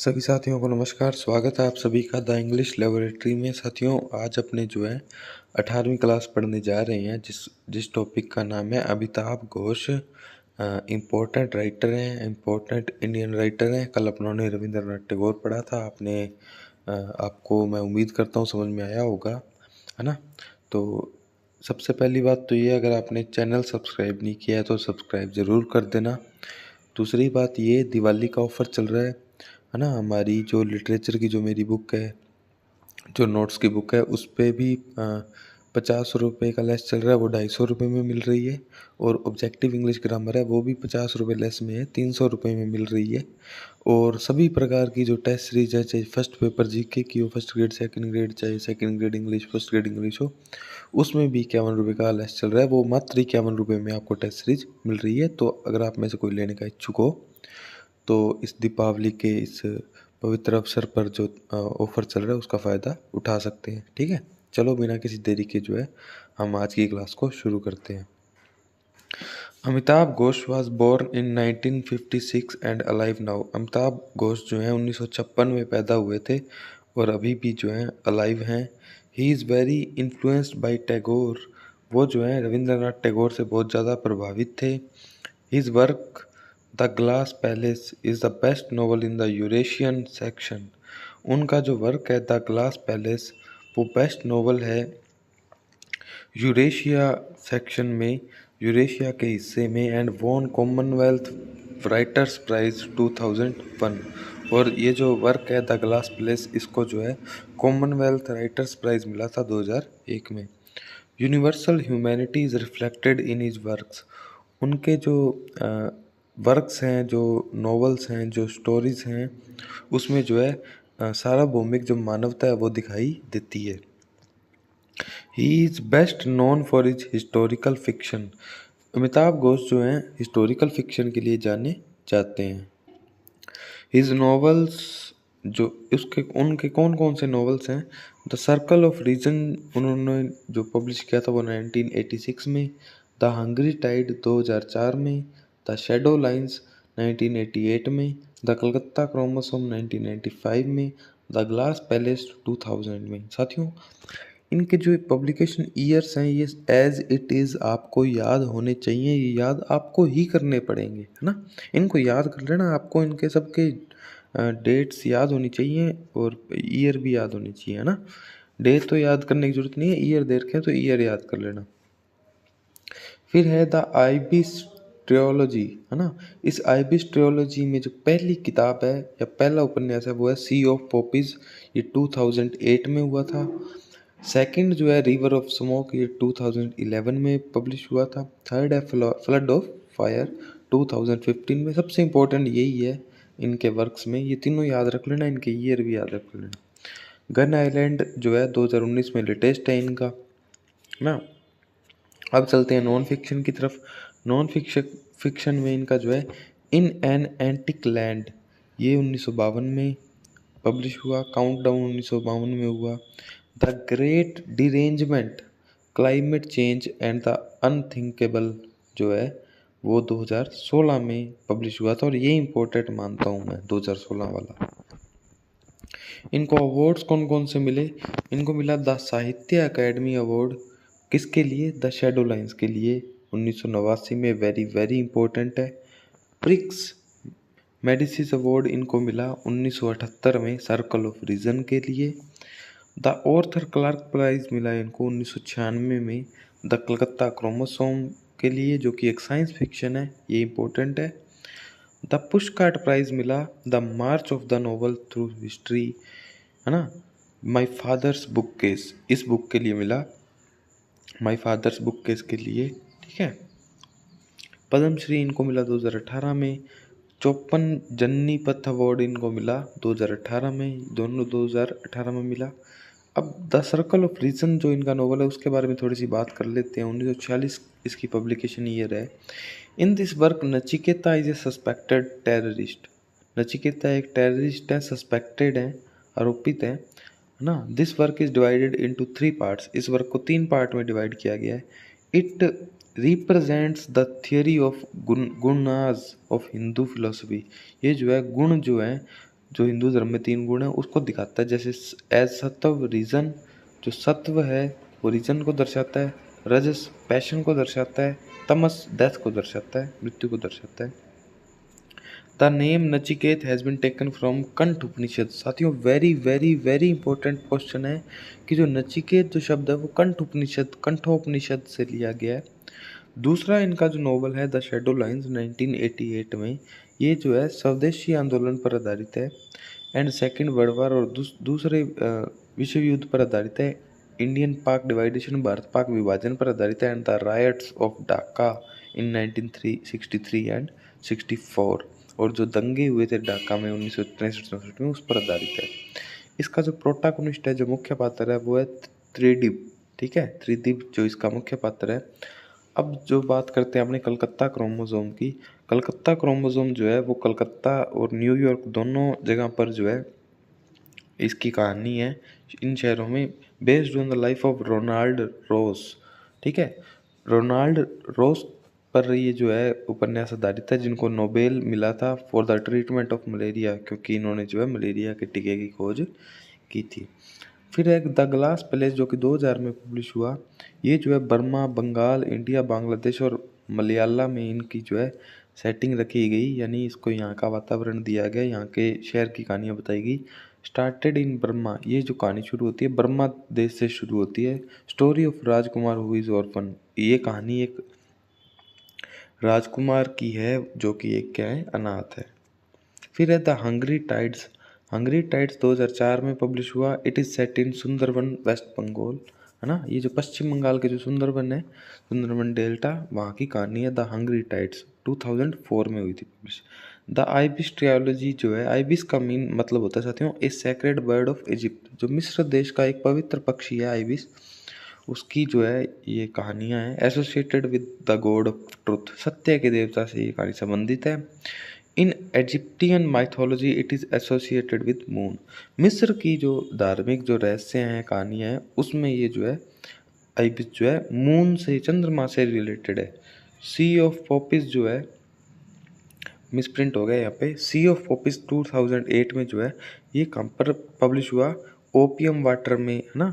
सभी साथियों को नमस्कार। स्वागत है आप सभी का द इंग्लिश लेबोरेटरी में। साथियों, आज अपने जो है 18वीं क्लास पढ़ने जा रहे हैं, जिस टॉपिक का नाम है अमिताभ घोष। इम्पोर्टेंट राइटर हैं, इम्पोर्टेंट इंडियन राइटर हैं। कल अपनों ने रविंद्रनाथ टैगोर पढ़ा था। आपको मैं उम्मीद करता हूँ समझ में आया होगा, है ना। तो सबसे पहली बात तो ये, अगर आपने चैनल सब्सक्राइब नहीं किया है तो सब्सक्राइब ज़रूर कर देना। दूसरी बात ये, दिवाली का ऑफ़र चल रहा है ना। हमारी जो लिटरेचर की जो मेरी बुक है, जो नोट्स की बुक है, उस पे भी 50 रुपये का लेस चल रहा है। वो 250 रुपये में मिल रही है। और ऑब्जेक्टिव इंग्लिश ग्रामर है, वो भी 50 रुपये लेस में है, 300 रुपये में मिल रही है। और सभी प्रकार की जो टेस्ट सीरीज है, चाहे फर्स्ट पेपर जीके की हो, फर्स्ट ग्रेड सेकंड ग्रेड, चाहे second grade English first grade English हो, उसमें भी 51 रुपये का लेस चल रहा है। वो मात्र 51 रुपये में आपको टेस्ट सीरीज मिल रही है। तो अगर आप में से कोई लेने का इच्छुक हो तो इस दीपावली के इस पवित्र अवसर पर जो ऑफ़र चल रहा है उसका फ़ायदा उठा सकते हैं। ठीक है, चलो बिना किसी देरी के जो है हम आज की क्लास को शुरू करते हैं। Amitabh Ghosh was born in 1956 and alive now. Amitabh Ghosh जो है 1956 में पैदा हुए थे और अभी भी जो है अलाइव हैं। He is very influenced by Tagore. वो जो है रविंद्रनाथ टैगोर से बहुत ज़्यादा प्रभावित थे। His work the Glass Palace is the best novel in the Eurasian section. उनका जो वर्क है द ग्लास पैलेस, वो बेस्ट नॉवल है यूरेशिया सेक्शन में, यूरेशिया के हिस्से में। And won Commonwealth Writers Prize 2001। और ये जो वर्क है द ग्लास पैलेस, इसको जो है कॉमनवेल्थ राइटर्स प्राइज मिला था 2001 में। Universal humanity is reflected in his works. उनके जो वर्क्स हैं, जो नॉवेल्स हैं, जो स्टोरीज़ हैं, उसमें जो है सार्वभौमिक जो मानवता है वो दिखाई देती है। He is best known for his historical fiction. Amitabh Ghosh जो हैं हिस्टोरिकल फिक्शन के लिए जाने जाते हैं। हिज नॉवेल्स जो उनके कौन कौन से नॉवेल्स हैं? द सर्कल ऑफ रीजन उन्होंने जो पब्लिश किया था वो 1986 में, द हंग्री टाइड 2004 में, द शैडो लाइन्स 1988 में, द कलकत्ता क्रोमोसोम 1995 में, द ग्लास पैलेस 2000 में। साथियों, इनके जो पब्लिकेशन ईयर्स हैं ये एज इट इज़ आपको याद होने चाहिए। ये याद आपको ही करने पड़ेंगे, है ना। इनको याद कर लेना। आपको इनके सबके डेट्स याद होनी चाहिए और ईयर भी याद होनी चाहिए, है ना। डेट तो याद करने की जरूरत नहीं है, ईयर देखें तो ईयर याद कर लेना। फिर है द आइबिस ट्रियोलॉजी, है ना। इस आइबिस ट्रियोलॉजी में जो पहली किताब है या पहला उपन्यास है वो है सी ऑफ पॉपीज। ये 2008 में हुआ था। सेकंड जो है रिवर ऑफ स्मोक, ये 2011 में पब्लिश हुआ था। थर्ड है फ्लड ऑफ फायर 2015 में। सबसे इम्पोर्टेंट यही है इनके वर्क्स में, ये तीनों याद रख लेना, इनके ईयर भी याद रख लेना। गन आइलैंड जो है 2019 में लेटेस्ट है इनका, ना। अब चलते हैं नॉन फिक्शन की तरफ। नॉन फिक्शन में इनका जो है इन एन एंटिक लैंड, ये 1952 में पब्लिश हुआ। काउंटडाउन 1952 में हुआ। The great derangement, climate change and the unthinkable जो है वो 2016 में पब्लिश हुआ था। और ये इम्पोर्टेंट मानता हूँ मैं 2016 वाला। इनको अवार्ड्स कौन कौन से मिले? इनको मिला द साहित्य अकेडमी अवार्ड, किसके लिए? द शैडो लाइन्स के लिए 1989 में, वेरी वेरी इंपॉर्टेंट है। प्रिक्स मेडिसिस अवार्ड इनको मिला 1978 में, सर्कल ऑफ रीजन के लिए। द ऑर्थर क्लार्क प्राइज मिला इनको 1996 में, द कलकत्ता क्रोमोसोम के लिए, जो कि एक साइंस फिक्शन है, ये इंपॉर्टेंट है। द पुशकार्ट प्राइज मिला the March of the novel through history, है ना। माई फादर्स बुक केस, इस बुक के लिए मिला, माई फादर्स बुक केस के लिए, ठीक है। पद्मश्री इनको मिला 2018 में। 54 जन्नीपथ अवार्ड इनको मिला 2018 में, दोनों 2018 में मिला। अब द सर्कल ऑफ रीजन जो इनका नोवेल है उसके बारे में थोड़ी सी बात कर लेते हैं। 1946 इसकी पब्लिकेशन ईयर है। In this work Nachiketa is a suspected terrorist. Nachiketa एक टेररिस्ट है, सस्पेक्टेड है, आरोपित है ना। This work is divided into 3 parts. इस वर्क को 3 पार्ट में डिवाइड किया गया है। It represents the theory of gunas of Hindu philosophy. ये जो है गुण जो है जो हिंदू धर्म में 3 गुण है उसको दिखाता है। जैसे एज सत्व रीजन, जो सत्व है वो रीजन को दर्शाता है, रजस पैशन को दर्शाता है, तमस डेथ को दर्शाता है, मृत्यु को दर्शाता है। The name Nachiket has been taken from कंठ उपनिषद। साथियों very very very important question है कि जो नचिकेत जो शब्द है वो कंठोपनिषद से लिया गया है। दूसरा इनका जो नॉवल है द शैडो लाइन्स 1988 में, ये जो है स्वदेशी आंदोलन पर आधारित है एंड सेकेंड वर्ल्ड वॉर और दूसरे विश्व युद्ध पर आधारित है। इंडियन पाक डिवाइडेशन, भारत पाक विभाजन पर आधारित है and the riots of Dhaka in 1963 and 64, और जो दंगे हुए थे ढाका में 1963-64 में उस पर आधारित है। इसका जो प्रोटागोनिस्ट है, जो मुख्य पात्र है वो है त्रिदीप। ठीक है, त्रिदीप जो इसका मुख्य पात्र है। अब जो बात करते हैं अपने कलकत्ता क्रोमोसोम की, कलकत्ता क्रोमोसोम जो है वो कलकत्ता और न्यूयॉर्क दोनों जगह पर जो है इसकी कहानी है, इन शहरों में, based on the life of Ronald Ross. ठीक है, रोनाल्ड रोस पर ये जो है उपन्यास आधारित है, जिनको नोबेल मिला था for the treatment of malaria, क्योंकि इन्होंने जो है मलेरिया के टीके की खोज की थी। फिर एक द ग्लास पैलेस जो कि 2000 में पब्लिश हुआ, ये जो है बर्मा, बंगाल, इंडिया, बांग्लादेश और मलयाला में इनकी जो है सेटिंग रखी गई, यानी इसको यहाँ का वातावरण दिया गया, यहाँ के शहर की कहानियाँ बताई गई। स्टार्टेड इन बर्मा, ये जो कहानी शुरू होती है बर्मा देश से शुरू होती है। Story of Rajkumar who is orphan, ये कहानी एक राजकुमार की है जो कि एक क्या है, अनाथ है। फिर है the Hungry Tides, Hungry Tides 2004 में पब्लिश हुआ। It is set in Sundarban West Bengal, है ना, ये जो पश्चिम बंगाल के जो सुंदरबन है, सुंदरबन डेल्टा, वहाँ की कहानी है द हंग्री टाइड्स, 2004 में हुई थी पब्लिश। द आइबिस ट्रायोलॉजी जो है, आइबिस का मीन मतलब होता है साथियों ए सैक्रेड बर्ड ऑफ इजिप्ट, जो मिस्र देश का एक पवित्र पक्षी है आइबिस, उसकी जो है ये कहानियाँ हैं। Associated with the god of truth, सत्य के देवता से ये कहानी संबंधित है। In Egyptian mythology it is associated with moon, मिस्र की जो धार्मिक जो रहस्य हैं, कहानियाँ हैं, उसमें ये जो है आइबिस जो है मून से, चंद्रमा से रिलेटेड है। सी ऑफ पॉपिस जो है, मिसप्रिंट हो गया यहाँ पे, सी ऑफ पॉपिस 2008 में जो है ये कहाँ पर पब्लिश हुआ, ओपियम वाटर में, है ना,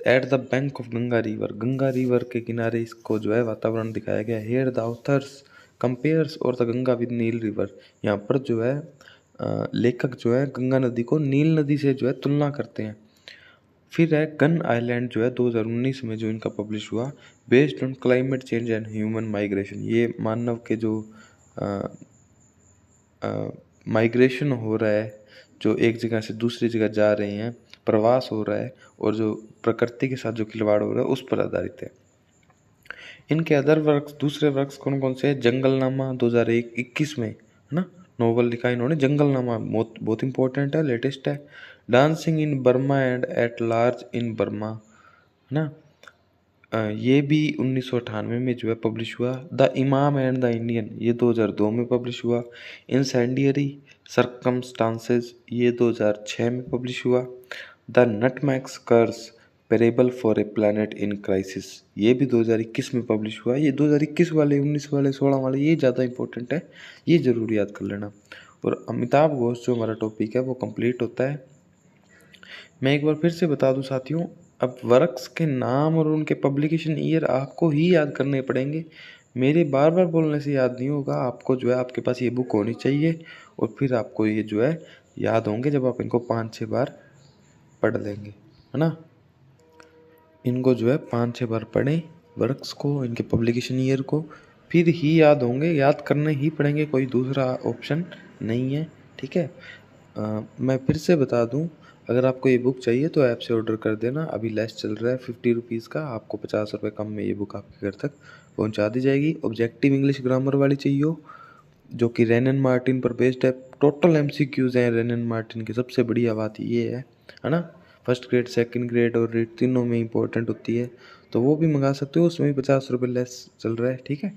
at the bank of Ganga river, Ganga river के किनारे इसको जो है वातावरण दिखाया गया। हेयर द ऑथर्स कंपेयर्स और the Ganga with Nile river, यहाँ पर जो है लेखक जो है गंगा नदी को नील नदी से जो है तुलना करते हैं। फिर है गन आइलैंड जो है 2019 में जो इनका पब्लिश हुआ, based on climate change and human migration, ये मानव के जो माइग्रेशन हो रहा है, जो एक जगह से दूसरी जगह जा रहे हैं, प्रवास हो रहा है, और जो प्रकृति के साथ जो खिलवाड़ हो रहा है उस पर आधारित है। इनके अदर वर्क्स, दूसरे वर्क्स कौन कौन से हैं, जंगलनामा 2021 में, है ना, नोवेल लिखा इन्होंने, जंगलनामा बहुत इंपॉर्टेंट है, लेटेस्ट है। Dancing in Burma and at large in Burma, है ना, ये भी 1998 में जो है पब्लिश हुआ। द इमाम एंड द इंडियन, ये 2002 में पब्लिश हुआ। इंसेंडियरी सर्कमस्टांसेस, ये 2006 में पब्लिश हुआ। The nutmeg's curse parable for a planet in crisis, ये भी 2021 में पब्लिश हुआ। ये 2021 वाले, 19 वाले, 16 वाले, ये ज़्यादा इंपॉर्टेंट है, ये ज़रूर याद कर लेना। और अमिताभ घोष जो हमारा टॉपिक है वो कंप्लीट होता है। मैं एक बार फिर से बता दूं साथियों, अब वर्क्स के नाम और उनके पब्लिकेशन ईयर आपको ही याद करने पड़ेंगे, मेरे बार बार बोलने से याद नहीं होगा। आपको जो है आपके पास ये बुक होनी चाहिए, और फिर आपको ये जो है याद होंगे जब आप इनको 5-6 बार पढ़ लेंगे, है ना। इनको जो है 5-6 बार पढ़ें वर्क्स को, इनके पब्लिकेशन ईयर को, फिर ही याद होंगे, याद करने ही पड़ेंगे, कोई दूसरा ऑप्शन नहीं है। ठीक है, मैं फिर से बता दूं, अगर आपको ये बुक चाहिए तो ऐप से ऑर्डर कर देना, अभी लेस चल रहा है 50 रुपीज़ का, आपको 50 रुपये कम में ये बुक आपके घर तक पहुंचा दी जाएगी। ऑब्जेक्टिव इंग्लिश ग्रामर वाली चाहिए हो, जो कि रेनन मार्टिन पर बेस्ड है, टोटल MCQs हैं रेनन मार्टिन की, सबसे बढ़िया बात ये है ना, फर्स्ट ग्रेड, सेकंड ग्रेड और रेड तीनों में इंपॉर्टेंट होती है, तो वो भी मंगा सकते हो, उसमें भी 50 रुपये लेस चल रहा है। ठीक है,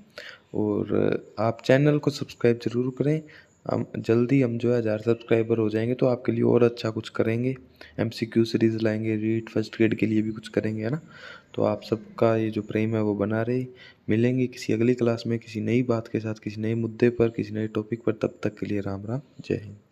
और आप चैनल को सब्सक्राइब जरूर करें, हम जो है 1000 सब्सक्राइबर हो जाएंगे तो आपके लिए और अच्छा कुछ करेंगे, MCQ सीरीज़ लाएंगे, रीड फर्स्ट ग्रेड के लिए भी कुछ करेंगे, है ना। तो आप सबका ये जो प्रेम है वो बना रहे। मिलेंगे किसी अगली क्लास में, किसी नई बात के साथ, किसी नए मुद्दे पर, किसी नए टॉपिक पर, तब तक के लिए राम राम, जय हिंद।